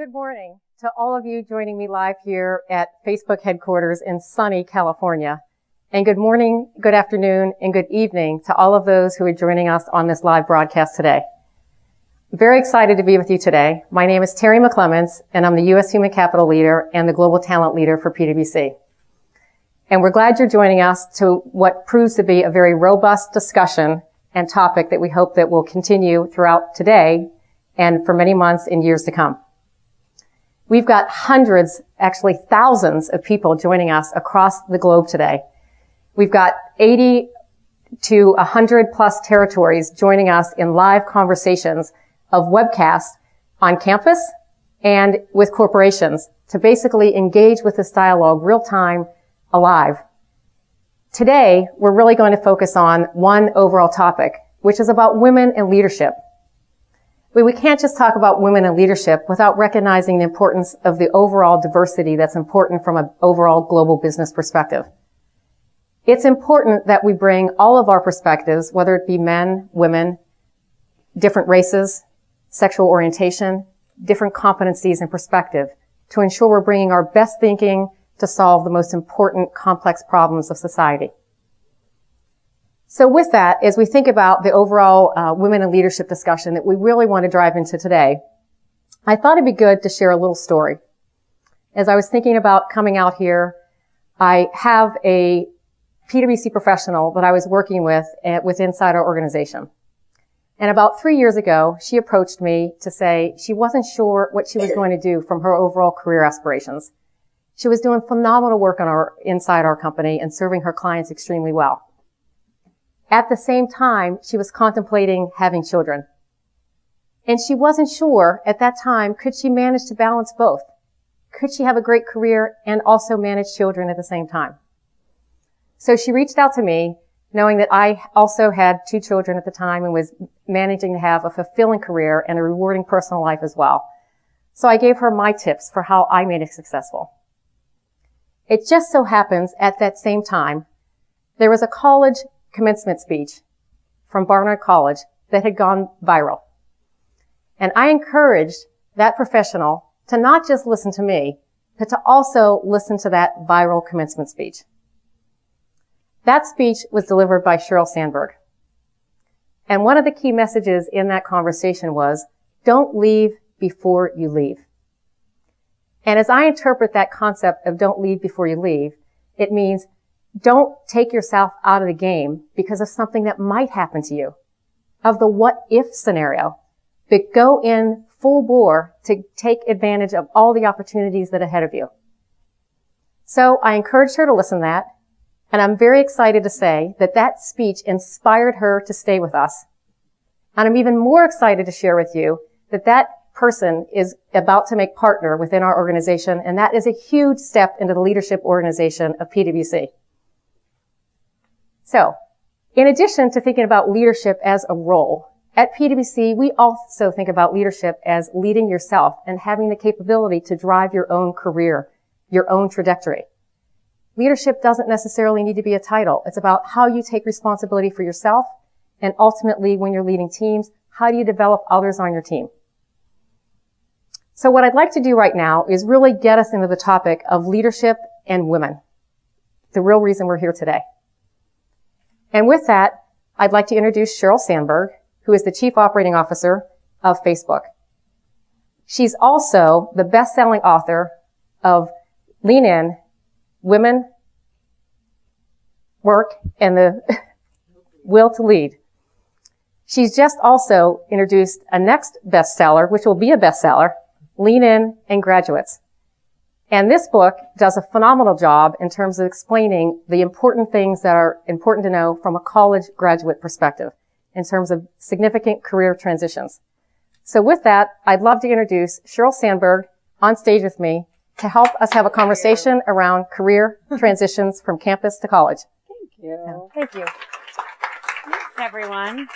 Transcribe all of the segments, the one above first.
Good morning to all of you joining me live here at Facebook headquarters in sunny California. And good morning, good afternoon, and good evening to all of those who are joining us on this live broadcast today. I'm very excited to be with you today. My name is Terri McClements, and I'm the U.S. Human Capital Leader and the Global Talent Leader for PwC. And we're glad you're joining us to what proves to be a very robust discussion and topic that we hope that will continue throughout today and for many months and years to come. We've got hundreds, actually thousands of people joining us across the globe today. We've got 80 to 100 plus territories joining us in live conversations of webcasts on campus and with corporations to basically engage with this dialogue real time, alive. Today, we're really going to focus on one overall topic, which is about women and leadership. We can't just talk about women in leadership without recognizing the importance of the overall diversity that's important from an overall global business perspective. It's important that we bring all of our perspectives, whether it be men, women, different races, sexual orientation, different competencies and perspective, to ensure we're bringing our best thinking to solve the most important complex problems of society. So with that, as we think about the overall women in leadership discussion that we really want to drive into today, I thought it'd be good to share a little story. As I was thinking about coming out here, I have a PwC professional that I was working with inside our organization. And about 3 years ago, she approached me to say she wasn't sure what she was going to do from her overall career aspirations. She was doing phenomenal work inside our company and serving her clients extremely well. At the same time, she was contemplating having children. And she wasn't sure at that time, could she manage to balance both? Could she have a great career and also manage children at the same time? So she reached out to me, knowing that I also had 2 children at the time and was managing to have a fulfilling career and a rewarding personal life as well. So I gave her my tips for how I made it successful. It just so happens at that same time, there was a college commencement speech from Barnard College that had gone viral. And I encouraged that professional to not just listen to me, but to also listen to that viral commencement speech. That speech was delivered by Sheryl Sandberg. And one of the key messages in that conversation was, don't leave before you leave. And as I interpret that concept of don't leave before you leave, it means don't take yourself out of the game because of something that might happen to you, of the what-if scenario, but go in full bore to take advantage of all the opportunities that are ahead of you. So I encouraged her to listen to that, and I'm very excited to say that that speech inspired her to stay with us. And I'm even more excited to share with you that that person is about to make partner within our organization, and that is a huge step into the leadership organization of PwC. So, in addition to thinking about leadership as a role, at PwC, we also think about leadership as leading yourself and having the capability to drive your own career, your own trajectory. Leadership doesn't necessarily need to be a title. It's about how you take responsibility for yourself, and ultimately, when you're leading teams, how do you develop others on your team? So what I'd like to do right now is really get us into the topic of leadership and women, the real reason we're here today. And with that, I'd like to introduce Sheryl Sandberg, who is the Chief Operating Officer of Facebook. She's also the best-selling author of Lean In, Women, Work, and the Will to Lead. She's just also introduced a next bestseller, which will be a bestseller, Lean In and Graduates. And this book does a phenomenal job in terms of explaining the important things that are important to know from a college graduate perspective in terms of significant career transitions. So with that, I'd love to introduce Sheryl Sandberg on stage with me to help us have a conversation around career transitions from campus to college. Thank you. Thank you. Thanks, everyone.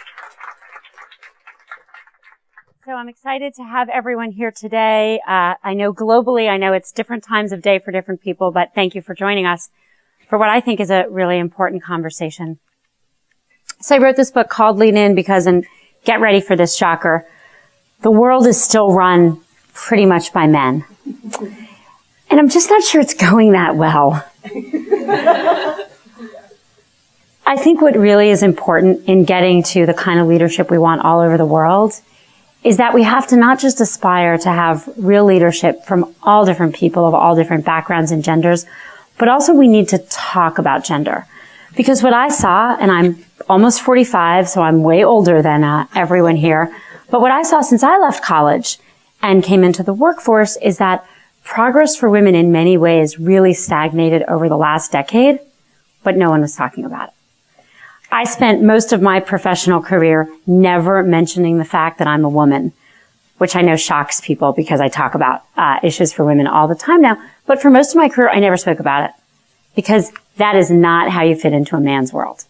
So I'm excited to have everyone here today. I know globally, I know it's different times of day for different people, but thank you for joining us for what I think is a really important conversation. So I wrote this book called Lean In because, and get ready for this shocker, the world is still run pretty much by men. And I'm just not sure it's going that well. I think what really is important in getting to the kind of leadership we want all over the world is that we have to not just aspire to have real leadership from all different people of all different backgrounds and genders, but also we need to talk about gender. Because what I saw, and I'm almost 45, so I'm way older than everyone here, but what I saw since I left college and came into the workforce is that progress for women in many ways really stagnated over the last decade, but no one was talking about it. I spent most of my professional career never mentioning the fact that I'm a woman, which I know shocks people because I talk about issues for women all the time now. But for most of my career, I never spoke about it because that is not how you fit into a man's world.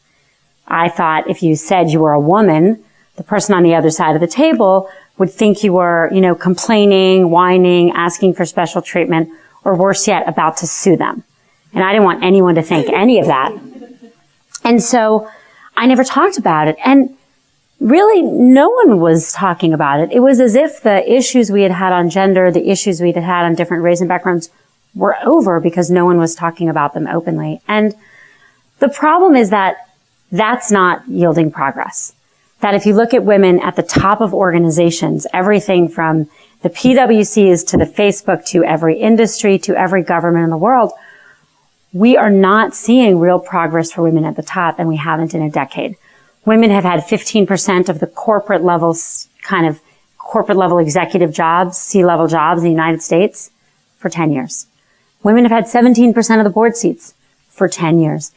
I thought if you said you were a woman, the person on the other side of the table would think you were, complaining, whining, asking for special treatment, or worse yet, about to sue them. And I didn't want anyone to think any of that. And so I never talked about it. And really, no one was talking about it. It was as if the issues we had had on gender, the issues we had had on different race and backgrounds were over because no one was talking about them openly. And the problem is that that's not yielding progress. That if you look at women at the top of organizations, everything from the PwCs to the Facebook to every industry to every government in the world, we are not seeing real progress for women at the top, and we haven't in a decade. Women have had 15% of the corporate level executive jobs, C-level jobs in the United States for 10 years. Women have had 17% of the board seats for 10 years.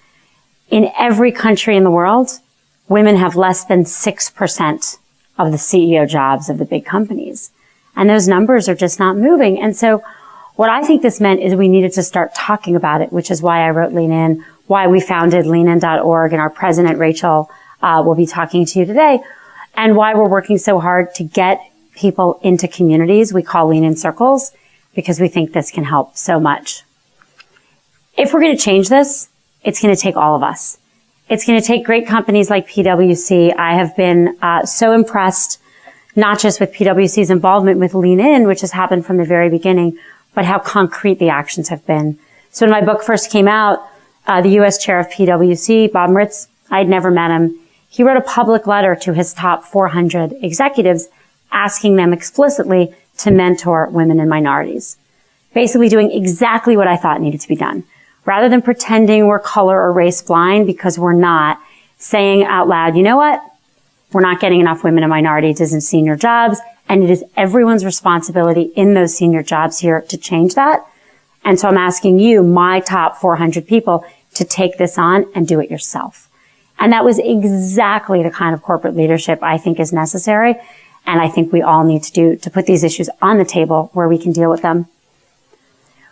In every country in the world, women have less than 6% of the CEO jobs of the big companies. And those numbers are just not moving. And so what I think this meant is we needed to start talking about it, which is why I wrote Lean In, why we founded leanin.org, and our president, Rachel, will be talking to you today, and why we're working so hard to get people into communities we call Lean In Circles, because we think this can help so much. If we're going to change this, it's going to take all of us. It's going to take great companies like PwC. I have been so impressed, not just with PwC's involvement with Lean In, which has happened from the very beginning, but how concrete the actions have been. So when my book first came out, the U.S. chair of PwC, Bob Moritz, I'd never met him. He wrote a public letter to his top 400 executives asking them explicitly to mentor women and minorities, basically doing exactly what I thought needed to be done. Rather than pretending we're color or race blind, because we're not, saying out loud, you know what? We're not getting enough women and minorities in senior jobs, and it is everyone's responsibility in those senior jobs here to change that. And so I'm asking you, my top 400 people, to take this on and do it yourself. And that was exactly the kind of corporate leadership I think is necessary, and I think we all need to do to put these issues on the table where we can deal with them.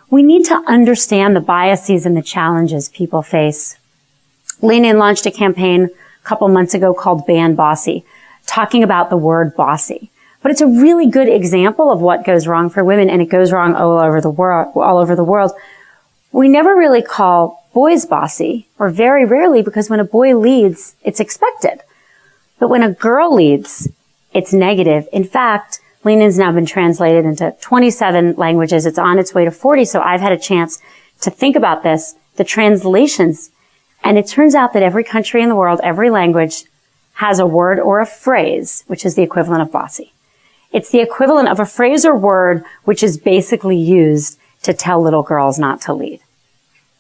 We need to understand the biases and the challenges people face. Lean In launched a campaign a couple months ago called Ban Bossy, talking about the word bossy. But it's a really good example of what goes wrong for women, and it goes wrong all over the world. We never really call boys bossy, or very rarely, because when a boy leads, it's expected. But when a girl leads, it's negative. In fact, Lean In's now been translated into 27 languages. It's on its way to 40, so I've had a chance to think about this, the translations. And it turns out that every country in the world, every language, has a word or a phrase, which is the equivalent of bossy. It's the equivalent of a phrase or word which is basically used to tell little girls not to lead.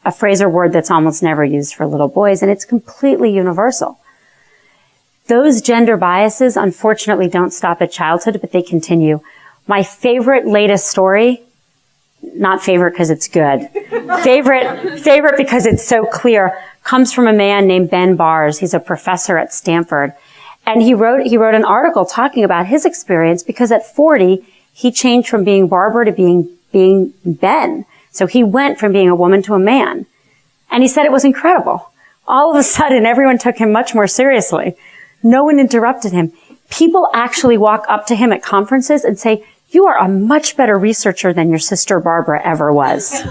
A phrase or word that's almost never used for little boys, and it's completely universal. Those gender biases, unfortunately, don't stop at childhood, but they continue. My favorite latest story, not favorite because it's good, favorite because it's so clear, comes from a man named Ben Bars. He's a professor at Stanford. And he wrote an article talking about his experience because at 40, he changed from being Barbara to being Ben. So he went from being a woman to a man. And he said it was incredible. All of a sudden, everyone took him much more seriously. No one interrupted him. People actually walk up to him at conferences and say, you are a much better researcher than your sister Barbara ever was.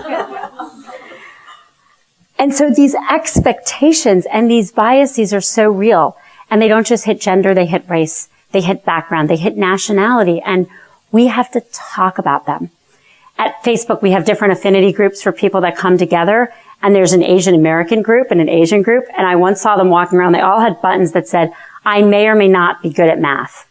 And so these expectations and these biases are so real. And they don't just hit gender, they hit race, they hit background, they hit nationality. And We have to talk about them. At Facebook, we have different affinity groups for people that come together, and there's an Asian American group and an Asian group, and I once saw them walking around. They all had buttons that said, I may or may not be good at math.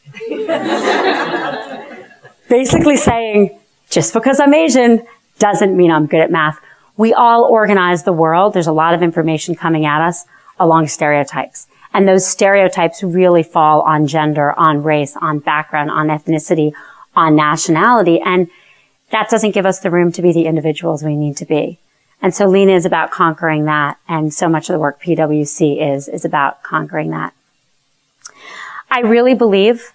Basically saying, just because I'm Asian doesn't mean I'm good at math. We all organize the world. There's a lot of information coming at us along stereotypes. And those stereotypes really fall on gender, on race, on background, on ethnicity, on nationality. And that doesn't give us the room to be the individuals we need to be. And so Lean is about conquering that. And so much of the work PwC is about conquering that. I really believe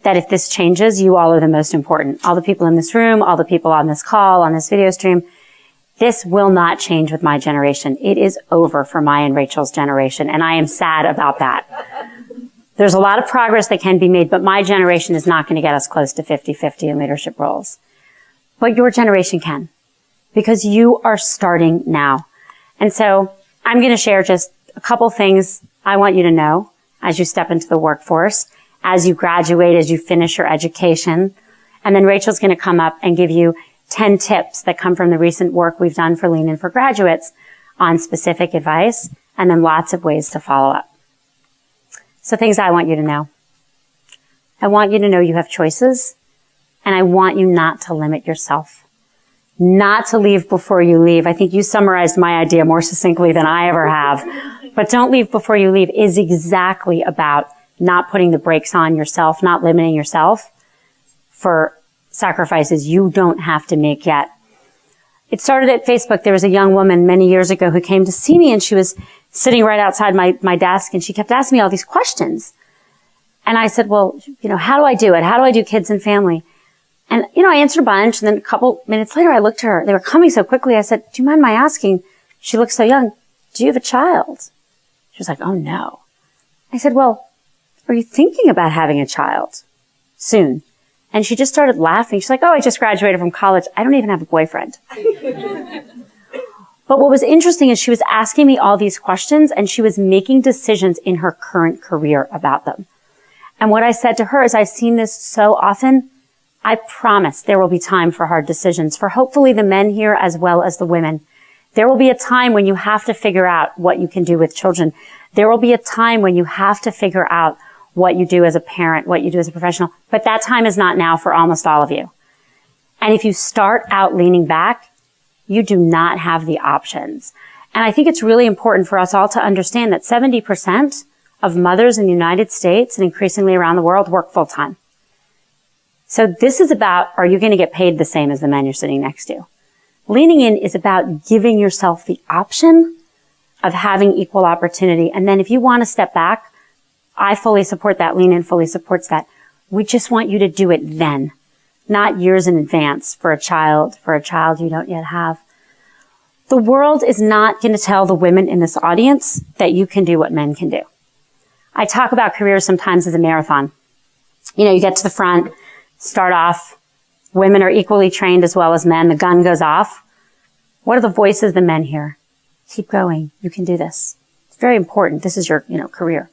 that if this changes, you all are the most important. All the people in this room, all the people on this call, on this video stream, this will not change with my generation. It is over for my and Rachel's generation, and I am sad about that. There's a lot of progress that can be made, but my generation is not going to get us close to 50-50 in leadership roles. But your generation can, because you are starting now. And so I'm going to share just a couple things I want you to know as you step into the workforce, as you graduate, as you finish your education. And then Rachel's going to come up and give you 10 tips that come from the recent work we've done for Lean In for graduates on specific advice, and then lots of ways to follow up. So things I want you to know. I want you to know you have choices, and I want you not to limit yourself. Not to leave before you leave. I think you summarized my idea more succinctly than I ever have. But don't leave before you leave is exactly about not putting the brakes on yourself, not limiting yourself for sacrifices you don't have to make yet. It started at Facebook. There was a young woman many years ago who came to see me, and she was sitting right outside my desk, and she kept asking me all these questions. And I said, well, how do I do it? How do I do kids and family? And, I answered a bunch, and then a couple minutes later, I looked at her. They were coming so quickly. I said, do you mind my asking? She looked so young. Do you have a child? She was like, oh, no. I said, well, are you thinking about having a child soon? And she just started laughing. She's like, oh, I just graduated from college. I don't even have a boyfriend. But what was interesting is she was asking me all these questions, and she was making decisions in her current career about them. And what I said to her is, I've seen this so often. I promise there will be time for hard decisions for hopefully the men here as well as the women. There will be a time when you have to figure out what you can do with children. There will be a time when you have to figure out what you do as a parent, what you do as a professional. But that time is not now for almost all of you. And if you start out leaning back, you do not have the options. And I think it's really important for us all to understand that 70% of mothers in the United States and increasingly around the world work full time. So this is about, are you going to get paid the same as the men you're sitting next to? Leaning in is about giving yourself the option of having equal opportunity. And then if you want to step back, I fully support that. Lean In fully supports that. We just want you to do it then, not years in advance for a child you don't yet have. The world is not going to tell the women in this audience that you can do what men can do. I talk about careers sometimes as a marathon. You get to the front, start off. Women are equally trained as well as men. The gun goes off. What are the voices the men hear? Keep going. You can do this. It's very important. This is your, career.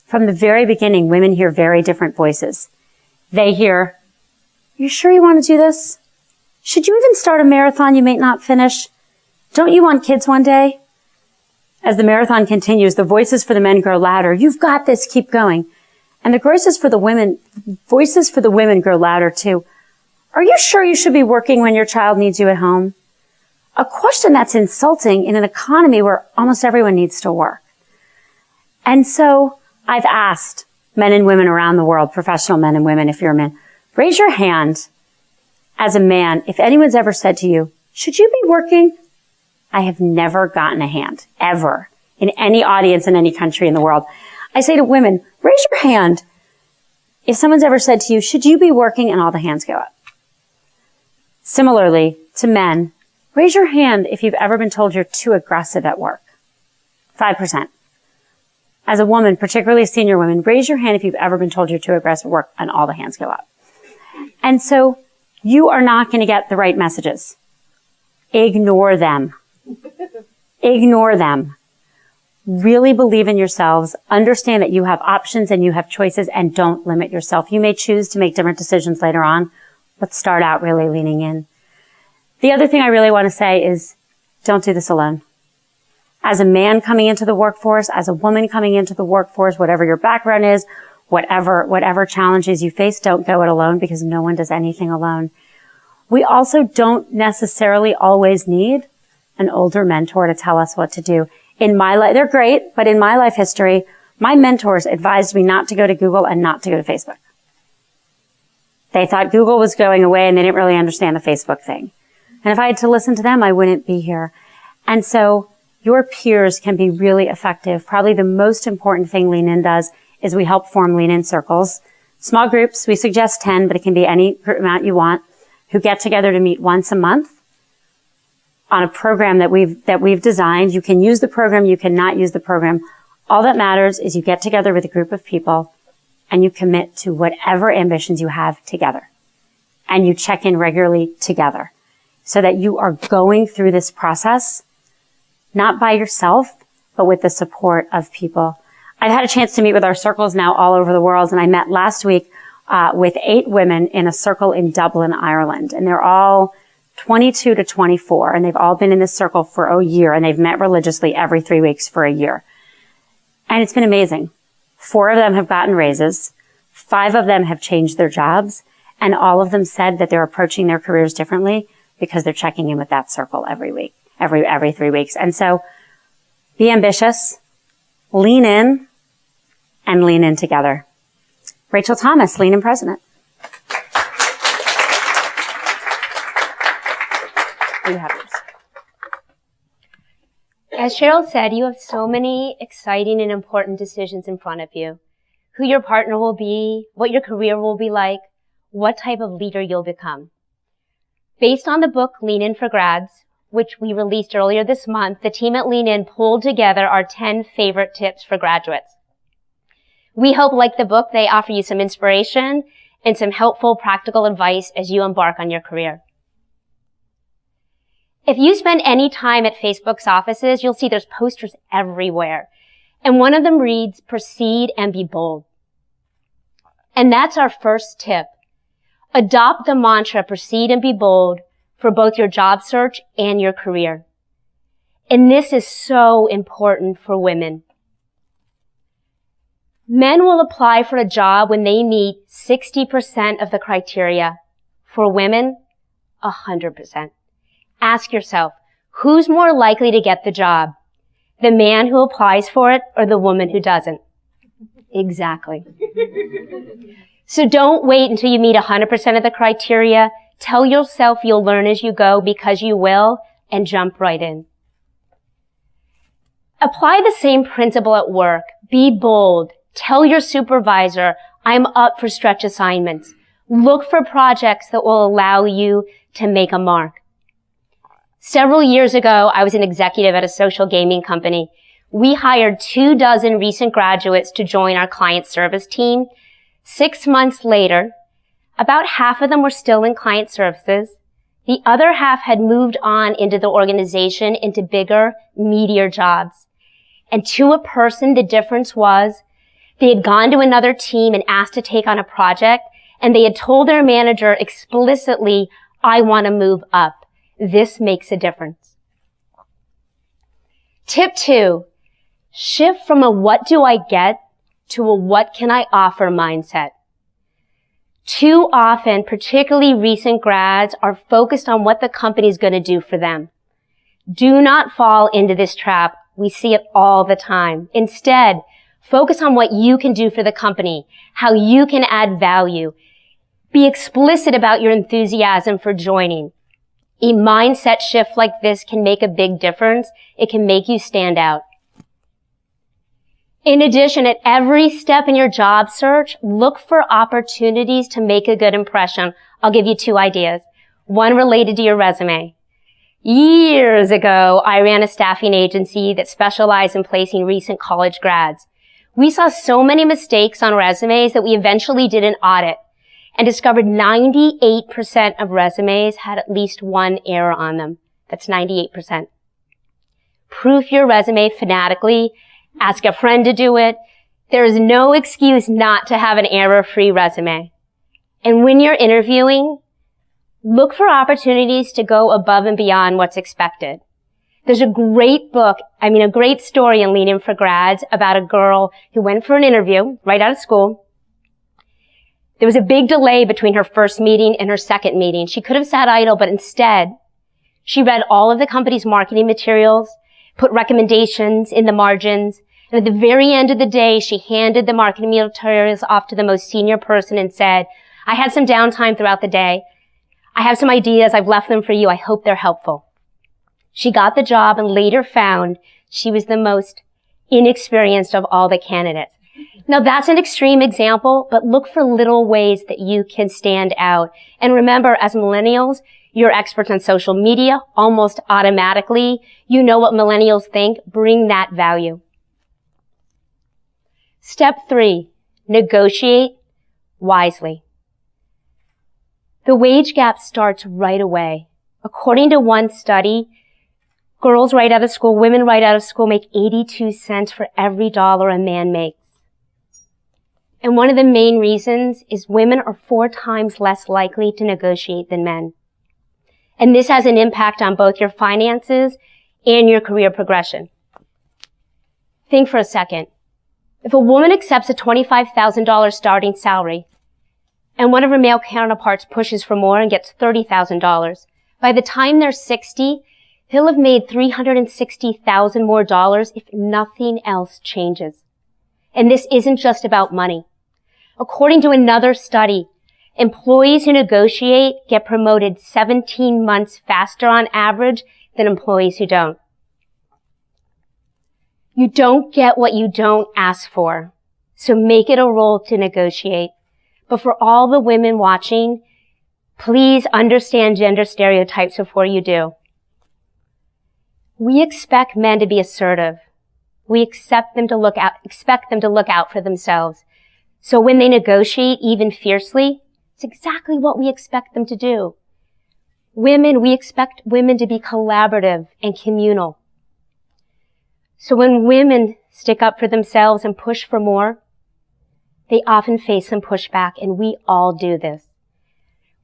From the very beginning, women hear very different voices. They hear, are you sure you want to do this? Should you even start a marathon you may not finish? Don't you want kids one day? As the marathon continues, the voices for the men grow louder. You've got this. Keep going. And the voices for the women grow louder too. Are you sure you should be working when your child needs you at home? A question that's insulting in an economy where almost everyone needs to work. And so I've asked men and women around the world, professional men and women, if you're a man, raise your hand as a man if anyone's ever said to you, should you be working? I have never gotten a hand, ever, in any audience in any country in the world. I say to women, raise your hand if someone's ever said to you, should you be working? And all the hands go up. Similarly, to men, raise your hand if you've ever been told you're too aggressive at work. 5%. As a woman, particularly senior women, raise your hand if you've ever been told you're too aggressive at work, and all the hands go up. And so you are not going to get the right messages. Ignore them. Ignore them. Really believe in yourselves. Understand that you have options and you have choices, and don't limit yourself. You may choose to make different decisions later on. but start out really leaning in. The other thing I really want to say is don't do this alone. As a man coming into the workforce, as a woman coming into the workforce, whatever your background is, whatever challenges you face, don't go it alone because no one does anything alone. We also don't necessarily always need an older mentor to tell us what to do. In my life, they're great, but in my life history, my mentors advised me not to go to Google and not to go to Facebook. They thought Google was going away and they didn't really understand the Facebook thing. And if I had to listen to them, I wouldn't be here. And so your peers can be really effective. Probably the most important thing Lean In does is we help form Lean In circles. Small groups, we suggest 10, but it can be any amount you want, who get together to meet once a month on a program that we've designed. You can use the program, you cannot use the program. All that matters is you get together with a group of people and you commit to whatever ambitions you have together. And you check in regularly together so that you are going through this process, not by yourself, but with the support of people. I've had a chance to meet with our circles now all over the world, and I met last week with 8 women in a circle in Dublin, Ireland. And they're all 22 to 24, and they've all been in this circle for a year, and they've met religiously every 3 weeks for a year. And it's been amazing. 4 of them have gotten raises. 5 of them have changed their jobs, and all of them said that they're approaching their careers differently because they're checking in with that circle every week, every 3 weeks. And so be ambitious, lean in, and lean in together. Rachel Thomas, Lean In President. You have yours. As Sheryl said, you have so many exciting and important decisions in front of you. Who your partner will be, what your career will be like, what type of leader you'll become. Based on the book Lean In for Grads, which we released earlier this month, the team at Lean In pulled together our 10 favorite tips for graduates. We hope, like the book, they offer you some inspiration and some helpful practical advice as you embark on your career. If you spend any time at Facebook's offices, you'll see there's posters everywhere. And one of them reads, "Proceed and be bold." And that's our first tip. Adopt the mantra, proceed and be bold, for both your job search and your career. And this is so important for women. Men will apply for a job when they meet 60% of the criteria. For women, 100%. Ask yourself, who's more likely to get the job? The man who applies for it or the woman who doesn't? Exactly. So don't wait until you meet 100% of the criteria. Tell yourself you'll learn as you go, because you will, and jump right in. Apply the same principle at work. Be bold. Tell your supervisor, I'm up for stretch assignments. Look for projects that will allow you to make a mark. Several years ago, I was an executive at a social gaming company. We hired 24 recent graduates to join our client service team. 6 months later, about half of them were still in client services. The other half had moved on into the organization into bigger, meatier jobs. And to a person, the difference was they had gone to another team and asked to take on a project, and they had told their manager explicitly, I want to move up. This makes a difference. Tip 2, shift from a what do I get to a what can I offer mindset. Too often, particularly recent grads, are focused on what the company is going to do for them. Do not fall into this trap. We see it all the time. Instead, focus on what you can do for the company, how you can add value. Be explicit about your enthusiasm for joining. A mindset shift like this can make a big difference. It can make you stand out. In addition, at every step in your job search, look for opportunities to make a good impression. I'll give you 2 ideas. One related to your resume. Years ago, I ran a staffing agency that specialized in placing recent college grads. We saw so many mistakes on resumes that we eventually did an audit and discovered 98% of resumes had at least one error on them. That's 98%. Proof your resume fanatically. Ask a friend to do it. There is no excuse not to have an error-free resume. And when you're interviewing, Look for opportunities to go above and beyond what's expected. There's a great a great story in Lean In for Grads about a girl who went for an interview right out of school. There was a big delay between her first meeting and her second meeting. She could have sat idle, but instead, she read all of the company's marketing materials, put recommendations in the margins, and at the very end of the day, she handed the marketing materials off to the most senior person and said, I had some downtime throughout the day. I have some ideas. I've left them for you. I hope they're helpful. She got the job and later found she was the most inexperienced of all the candidates. Now that's an extreme example, but look for little ways that you can stand out. And remember, as millennials, you're experts on social media. Almost automatically, you know what millennials think. Bring that value. Step 3, negotiate wisely. The wage gap starts right away. According to one study, girls right out of school, women right out of school make 82 cents for every dollar a man makes. And one of the main reasons is women are 4 times less likely to negotiate than men. And this has an impact on both your finances and your career progression. Think for a second. If a woman accepts a $25,000 starting salary, and one of her male counterparts pushes for more and gets $30,000, by the time they're 60, he'll have made $360,000 more if nothing else changes. And this isn't just about money. According to another study, employees who negotiate get promoted 17 months faster on average than employees who don't. You don't get what you don't ask for, so make it a role to negotiate. But for all the women watching, please understand gender stereotypes before you do. We expect men to be assertive. We expect them to look out for themselves. So when they negotiate even fiercely, it's exactly what we expect them to do. We expect women to be collaborative and communal. So when women stick up for themselves and push for more, they often face some pushback, and we all do this.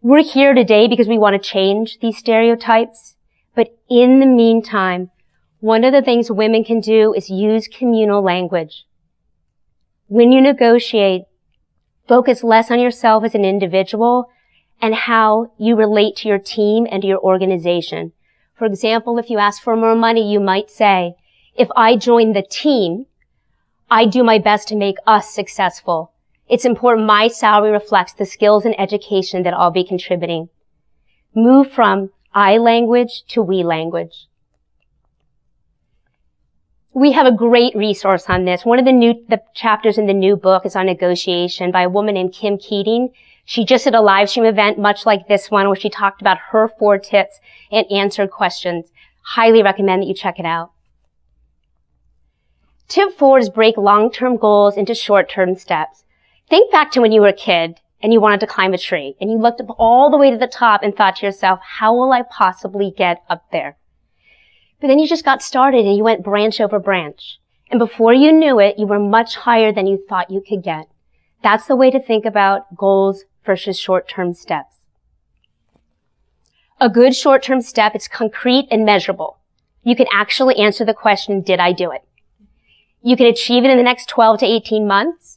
We're here today because we want to change these stereotypes, but in the meantime, one of the things women can do is use communal language. When you negotiate, focus less on yourself as an individual and how you relate to your team and to your organization. For example, if you ask for more money, you might say, if I join the team, I do my best to make us successful. It's important my salary reflects the skills and education that I'll be contributing. Move from I language to we language. We have a great resource on this. One of the chapters in the new book is on negotiation by a woman named Kim Keating. She just did a live stream event much like this one where she talked about her 4 tips and answered questions. Highly recommend that you check it out. Tip 4 is break long-term goals into short-term steps. Think back to when you were a kid and you wanted to climb a tree and you looked up all the way to the top and thought to yourself, how will I possibly get up there? But then you just got started and you went branch over branch. And before you knew it, you were much higher than you thought you could get. That's the way to think about goals versus short-term steps. A good short-term step is concrete and measurable. You can actually answer the question, did I do it? You can achieve it in the next 12 to 18 months.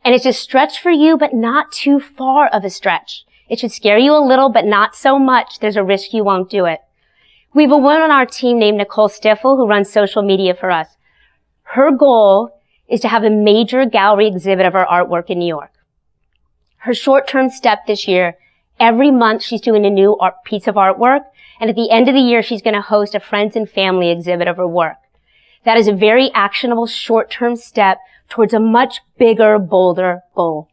And it's a stretch for you, but not too far of a stretch. It should scare you a little, but not so much. There's a risk you won't do it. We have a woman on our team named Nicole Stiffel who runs social media for us. Her goal is to have a major gallery exhibit of her artwork in New York. Her short-term step this year, every month she's doing a new piece of artwork, and at the end of the year she's going to host a friends and family exhibit of her work. That is a very actionable short-term step towards a much bigger, bolder goal.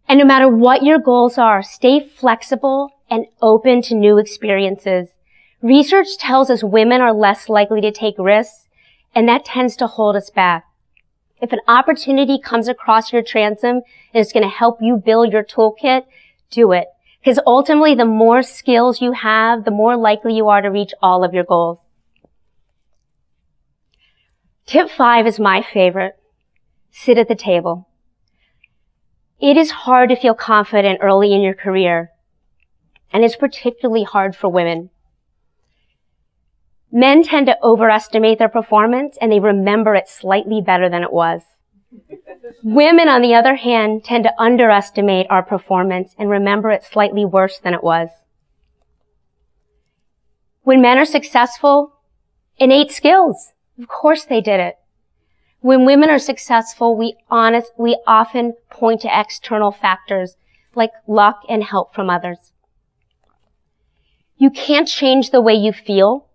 And no matter what your goals are, stay flexible and open to new experiences. Research tells us women are less likely to take risks, and that tends to hold us back. If an opportunity comes across your transom and it's going to help you build your toolkit, do it. Because ultimately, the more skills you have, the more likely you are to reach all of your goals. Tip 5 is my favorite. Sit at the table. It is hard to feel confident early in your career, and it's particularly hard for women. Men tend to overestimate their performance, and they remember it slightly better than it was. Women, on the other hand, tend to underestimate our performance and remember it slightly worse than it was. When men are successful, innate skills. Of course they did it. When women are successful, we often point to external factors like luck and help from others. You can't change the way you feel,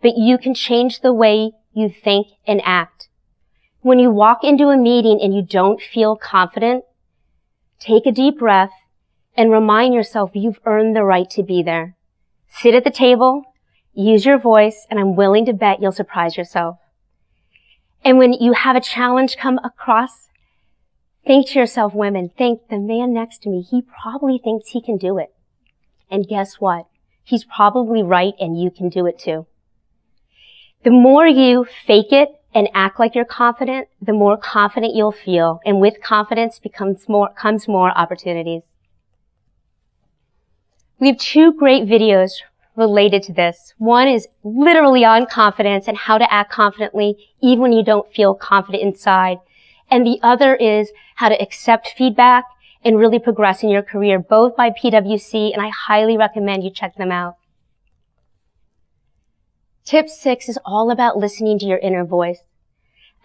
but you can change the way you think and act. When you walk into a meeting and you don't feel confident, take a deep breath and remind yourself you've earned the right to be there. Sit at the table, use your voice, and I'm willing to bet you'll surprise yourself. And when you have a challenge come across, think to yourself, women, think the man next to me, he probably thinks he can do it. And guess what? He's probably right and you can do it too. The more you fake it and act like you're confident, the more confident you'll feel. And with confidence comes more opportunities. We have 2 great videos related to this. One is literally on confidence and how to act confidently even when you don't feel confident inside. And the other is how to accept feedback and really progress in your career, both by PwC, and I highly recommend you check them out. Tip 6 is all about listening to your inner voice.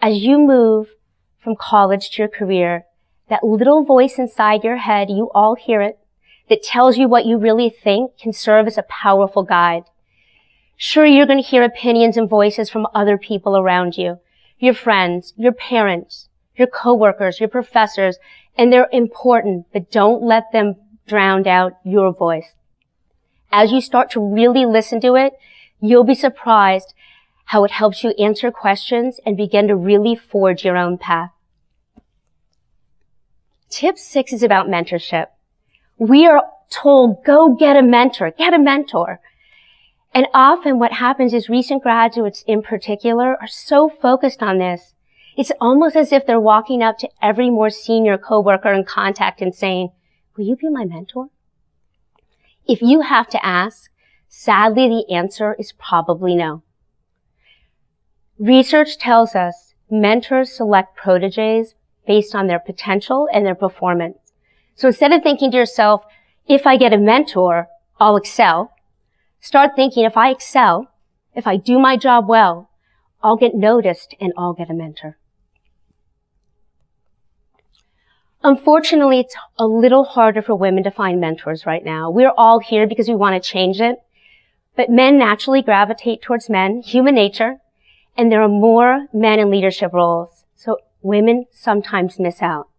As you move from college to your career, that little voice inside your head, you all hear it, that tells you what you really think can serve as a powerful guide. Sure, you're going to hear opinions and voices from other people around you, your friends, your parents, your coworkers, your professors, and they're important, but don't let them drown out your voice. As you start to really listen to it, you'll be surprised how it helps you answer questions and begin to really forge your own path. Tip 6 is about mentorship. We are told, go get a mentor, get a mentor. And often what happens is recent graduates in particular are so focused on this. It's almost as if they're walking up to every more senior coworker in contact and saying, will you be my mentor? If you have to ask, sadly, the answer is probably no. Research tells us mentors select proteges based on their potential and their performance. So instead of thinking to yourself, if I get a mentor, I'll excel, start thinking, if I excel, if I do my job well, I'll get noticed and I'll get a mentor. Unfortunately, it's a little harder for women to find mentors right now. We're all here because we want to change it. But men naturally gravitate towards men, human nature, and there are more men in leadership roles. So women sometimes miss out.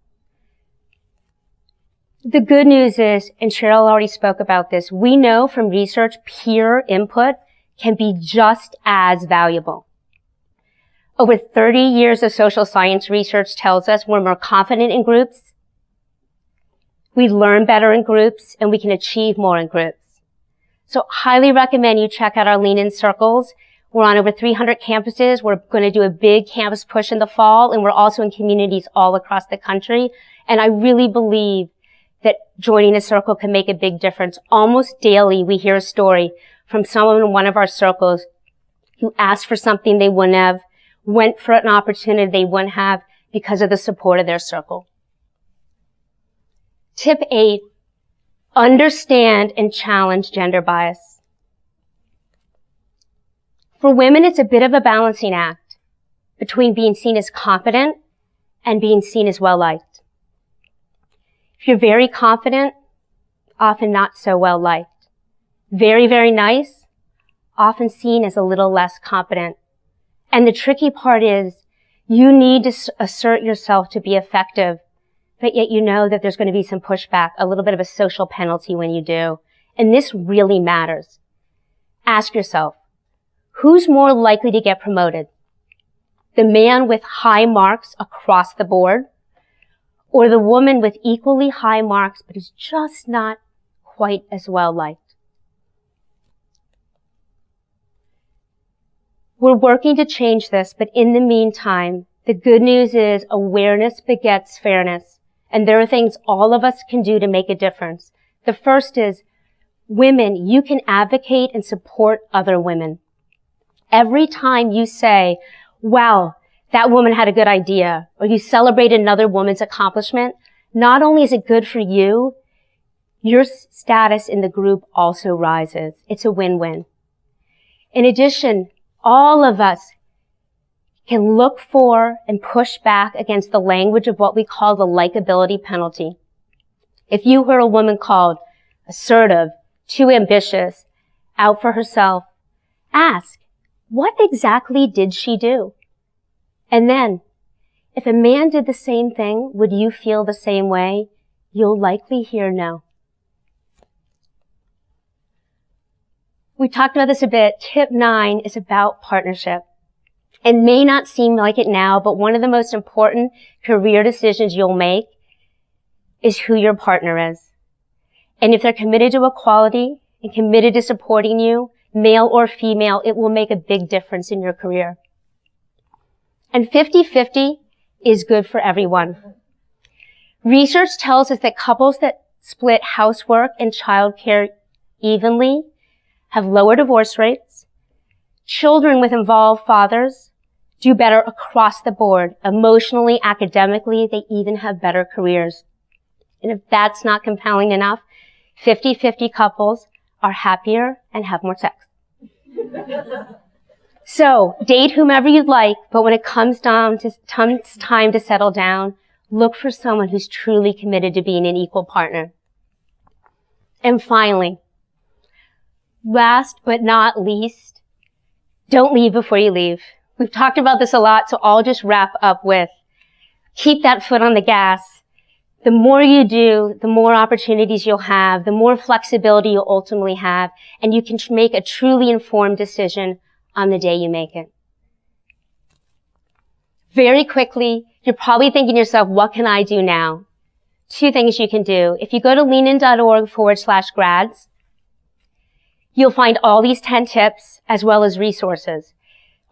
The good news is, and Sheryl already spoke about this, we know from research peer input can be just as valuable. Over 30 years of social science research tells us we're more confident in groups, we learn better in groups, and we can achieve more in groups. So highly recommend you check out our Lean In Circles. We're on over 300 campuses. We're going to do a big campus push in the fall, and we're also in communities all across the country. And I really believe that joining a circle can make a big difference. Almost daily, we hear a story from someone in one of our circles who asked for something they wouldn't have, went for an opportunity they wouldn't have because of the support of their circle. Tip 8, understand and challenge gender bias. For women, it's a bit of a balancing act between being seen as competent and being seen as well-liked. If you're very confident, often not so well-liked. Very, very nice, often seen as a little less competent. And the tricky part is you need to assert yourself to be effective, but yet you know that there's going to be some pushback, a little bit of a social penalty when you do. And this really matters. Ask yourself, who's more likely to get promoted? The man with high marks across the board, or the woman with equally high marks but is just not quite as well liked? We're working to change this, but in the meantime, the good news is awareness begets fairness. And there are things all of us can do to make a difference. The first is, women, you can advocate and support other women. Every time you say, wow, that woman had a good idea, or you celebrate another woman's accomplishment, not only is it good for you, your status in the group also rises. It's a win-win. In addition, all of us can look for and push back against the language of what we call the likability penalty. If you heard a woman called assertive, too ambitious, out for herself, ask, what exactly did she do? And then, if a man did the same thing, would you feel the same way? You'll likely hear no. We talked about this a bit. Tip 9 is about partnership. It may not seem like it now, but one of the most important career decisions you'll make is who your partner is. And if they're committed to equality and committed to supporting you, male or female, it will make a big difference in your career. And 50-50 is good for everyone. Research tells us that couples that split housework and childcare evenly have lower divorce rates. Children with involved fathers do better across the board. Emotionally, academically, they even have better careers. And if that's not compelling enough, 50-50 couples are happier and have more sex. So, date whomever you'd like, but when it comes time to settle down, look for someone who's truly committed to being an equal partner. And finally, last but not least, don't leave before you leave. We've talked about this a lot, so I'll just wrap up with, keep that foot on the gas. The more you do, the more opportunities you'll have, the more flexibility you'll ultimately have, and you can make a truly informed decision on the day you make it. Very quickly, you're probably thinking to yourself, what can I do now? 2 things you can do. If you go to leanin.org/grads, you'll find all these 10 tips as well as resources.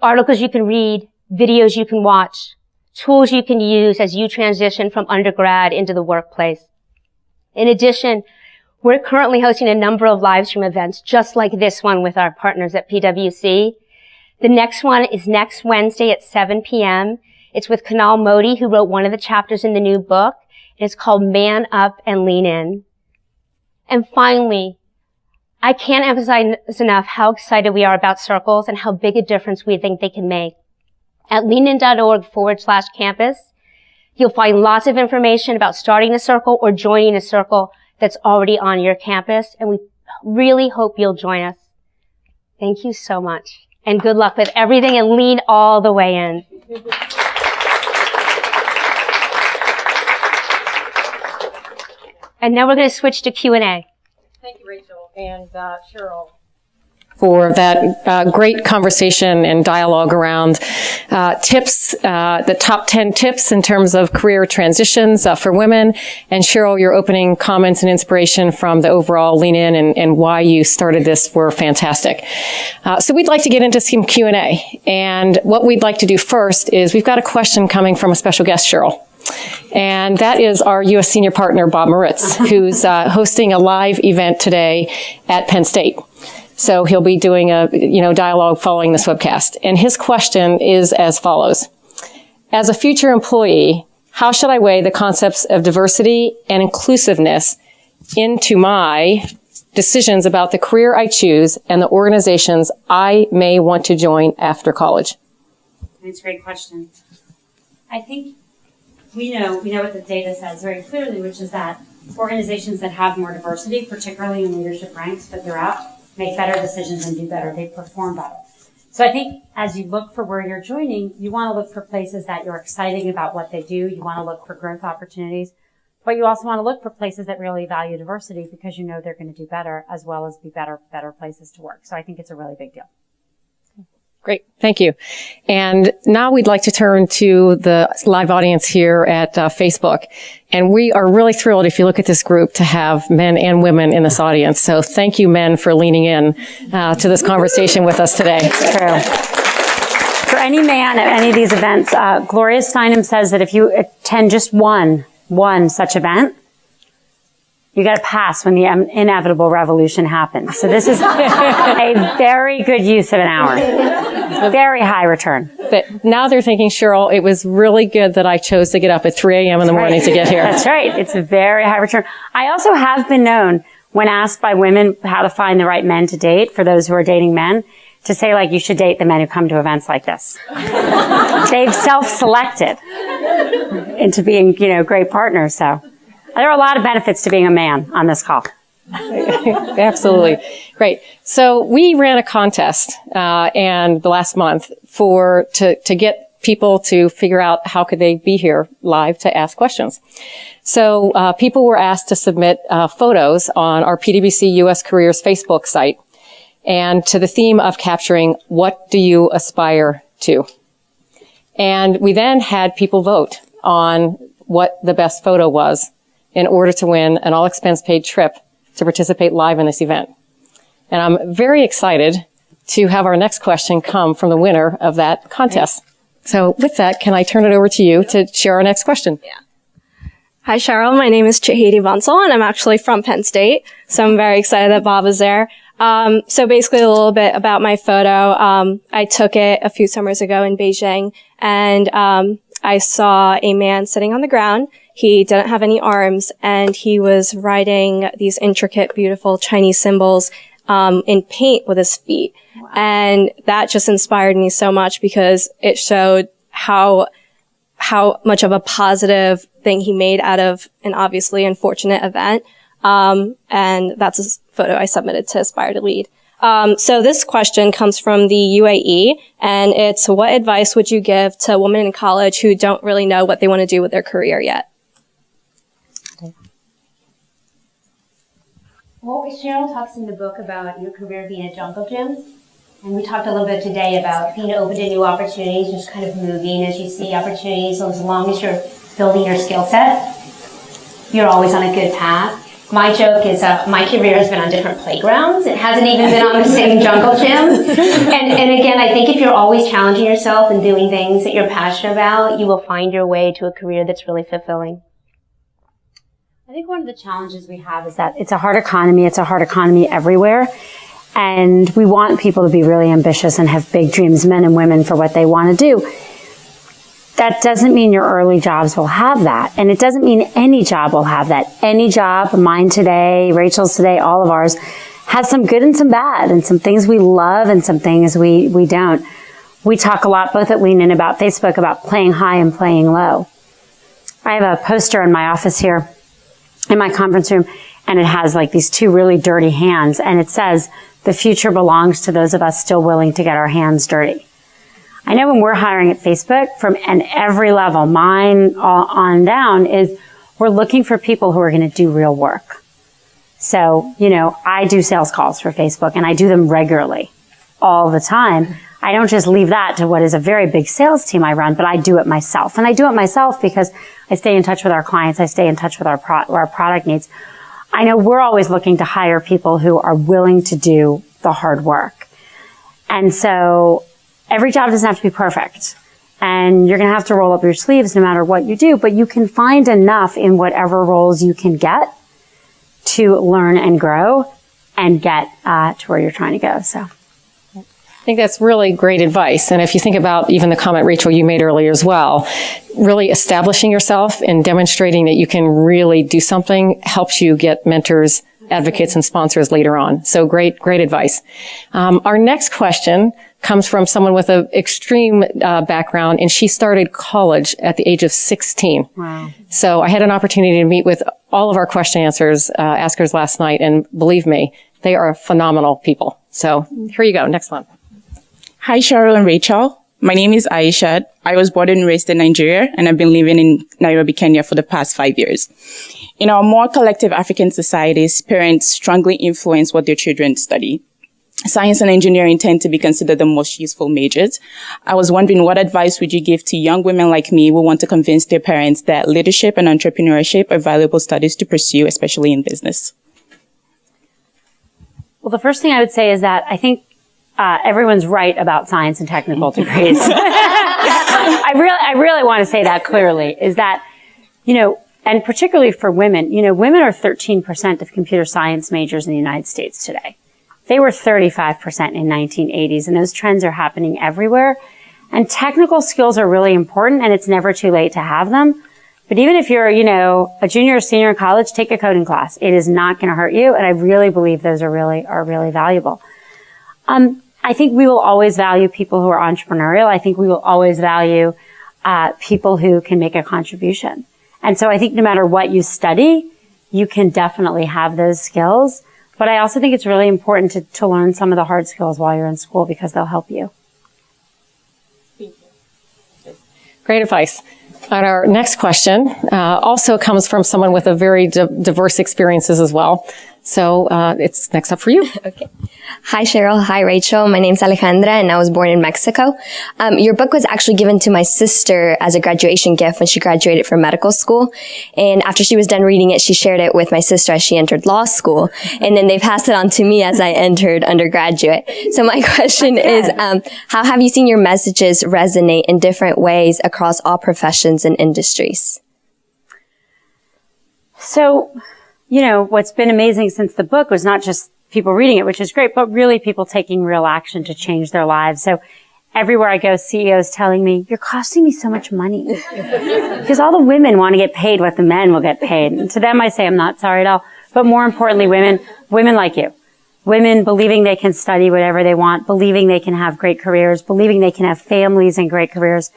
Articles you can read, videos you can watch, tools you can use as you transition from undergrad into the workplace. In addition, we're currently hosting a number of live stream events just like this one with our partners at PwC. The next one is next Wednesday at 7 p.m. It's with Kunal Modi, who wrote one of the chapters in the new book. It's called Man Up and Lean In. And finally, I can't emphasize enough how excited we are about circles and how big a difference we think they can make. At leanin.org/campus, you'll find lots of information about starting a circle or joining a circle that's already on your campus, and we really hope you'll join us. Thank you so much, and good luck with everything, and lean all the way in. And now we're going to switch to Q&A. Thank you, Rachel and Sheryl, for that great conversation and dialogue around tips, the top 10 tips in terms of career transitions for women. And Sheryl, your opening comments and inspiration from the overall Lean In and why you started this were fantastic. So we'd like to get into some Q&A. And what we'd like to do first is we've got a question coming from a special guest, Sheryl. And that is our U.S. senior partner, Bob Moritz, who's hosting a live event today at Penn State. So he'll be doing a, dialogue following this webcast. And his question is as follows. As a future employee, how should I weigh the concepts of diversity and inclusiveness into my decisions about the career I choose and the organizations I may want to join after college? That's a great question. I think we know what the data says very clearly, which is that organizations that have more diversity, particularly in leadership ranks, but throughout, make better decisions and do better. They perform better. So I think as you look for where you're joining, you want to look for places that you're excited about what they do. You want to look for growth opportunities, but you also want to look for places that really value diversity because you know they're going to do better as well as be better places to work. So I think it's a really big deal. Great. Thank you. And now we'd like to turn to the live audience here at Facebook. And we are really thrilled, if you look at this group, to have men and women in this audience. So thank you, men, for leaning in to this conversation with us today. True. For any man at any of these events, Gloria Steinem says that if you attend just one one such event, you got to pass when the inevitable revolution happens. So this is a very good use of an hour. Very high return. But now they're thinking, Sheryl, it was really good that I chose to get up at 3 a.m. in the morning to get here. That's right. It's a very high return. I also have been known, when asked by women how to find the right men to date, for those who are dating men, to say, like, you should date the men who come to events like this. They've self-selected into being, great partners. So there are a lot of benefits to being a man on this call. Absolutely. Great. So we ran a contest, and the last month to get people to figure out how could they be here live to ask questions. So, people were asked to submit, photos on our PwC US Careers Facebook site, and to the theme of capturing what do you aspire to. And we then had people vote on what the best photo was in order to win an all expense paid trip to participate live in this event. And I'm very excited to have our next question come from the winner of that contest. So with that, can I turn it over to you to share our next question? Yeah. Hi, Sheryl. My name is Chahidi Bansal, and I'm actually from Penn State. So I'm very excited that Bob is there. So basically a little bit about my photo. I took it a few summers ago in Beijing, and I saw a man sitting on the ground. He didn't have any arms, and he was writing these intricate, beautiful Chinese symbols in paint with his feet. Wow. And that just inspired me so much because it showed how much of a positive thing he made out of an obviously unfortunate event. And that's a photo I submitted to Aspire to Lead. So this question comes from the UAE, and it's, what advice would you give to women in college who don't really know what they want to do with their career yet? Well, Sheryl talks in the book about your career being a jungle gym. And we talked a little bit today about being open to new opportunities, just kind of moving as you see opportunities. So as long as you're building your skill set, you're always on a good path. My joke is my career has been on different playgrounds. It hasn't even been on the same jungle gym. And again, I think if you're always challenging yourself and doing things that you're passionate about, you will find your way to a career that's really fulfilling. I think one of the challenges we have is that it's a hard economy. It's a hard economy everywhere. And we want people to be really ambitious and have big dreams, men and women, for what they want to do. That doesn't mean your early jobs will have that. And it doesn't mean any job will have that. Any job, mine today, Rachel's today, all of ours, has some good and some bad, and some things we love and some things we don't. We talk a lot, both at Lean In about Facebook, about playing high and playing low. I have a poster in my office here in my conference room, and it has like these two really dirty hands, and it says, the future belongs to those of us still willing to get our hands dirty. I know when we're hiring at Facebook, from and every level, mine on down, is we're looking for people who are going to do real work. So, I do sales calls for Facebook, and I do them regularly, all the time. I don't just leave that to what is a very big sales team I run, but I do it myself. And I do it myself because I stay in touch with our clients. I stay in touch with our product needs. I know we're always looking to hire people who are willing to do the hard work. And so every job doesn't have to be perfect. And you're going to have to roll up your sleeves no matter what you do, but you can find enough in whatever roles you can get to learn and grow and get to where you're trying to go. So I think that's really great advice. And if you think about even the comment, Rachel, you made earlier as well, really establishing yourself and demonstrating that you can really do something helps you get mentors, advocates, and sponsors later on. So great advice. Our next question comes from someone with an extreme background, and she started college at the age of 16. Wow. So I had an opportunity to meet with all of our question askers last night, and believe me, they are phenomenal people. So here you go. Next one. Hi, Sheryl and Rachel. My name is Aisha. I was born and raised in Nigeria, and I've been living in Nairobi, Kenya for the past 5 years. In our more collective African societies, parents strongly influence what their children study. Science and engineering tend to be considered the most useful majors. I was wondering, what advice would you give to young women like me who want to convince their parents that leadership and entrepreneurship are valuable studies to pursue, especially in business? Well, the first thing I would say is that I think everyone's right about science and technical degrees. I really want to say that clearly, is that, And particularly for women, women are 13% of computer science majors in the United States today. They were 35% in 1980s, and those trends are happening everywhere. And technical skills are really important, and it's never too late to have them. But even if you're, a junior or senior in college, take a coding class. It is not going to hurt you, and I really believe those are really valuable. I think we will always value people who are entrepreneurial. I think we will always value people who can make a contribution. And so I think no matter what you study, you can definitely have those skills. But I also think it's really important to learn some of the hard skills while you're in school because they'll help you. Great advice. And our next question also comes from someone with a very diverse experiences as well. So it's next up for you. Okay. Hi, Sheryl. Hi, Rachel. My name's Alejandra, and I was born in Mexico. Your book was actually given to my sister as a graduation gift when she graduated from medical school. And after she was done reading it, she shared it with my sister as she entered law school. And then they passed it on to me as I entered undergraduate. So my question is, how have you seen your messages resonate in different ways across all professions and industries? So, what's been amazing since the book was not just people reading it, which is great, but really people taking real action to change their lives. So everywhere I go, CEOs telling me, you're costing me so much money. Because all the women want to get paid what the men will get paid. And to them, I say, I'm not sorry at all. But more importantly, women like you. Women believing they can study whatever they want, believing they can have great careers, believing they can have families and great careers,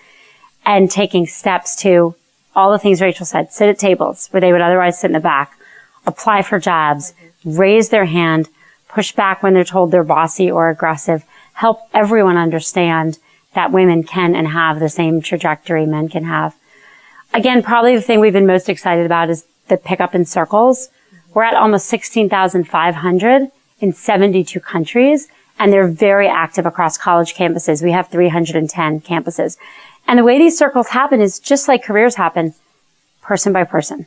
and taking steps to all the things Rachel said, sit at tables where they would otherwise sit in the back, apply for jobs, raise their hand, push back when they're told they're bossy or aggressive, help everyone understand that women can and have the same trajectory men can have. Again, probably the thing we've been most excited about is the pickup in circles. We're at almost 16,500 in 72 countries, and they're very active across college campuses. We have 310 campuses. And the way these circles happen is just like careers happen, person by person.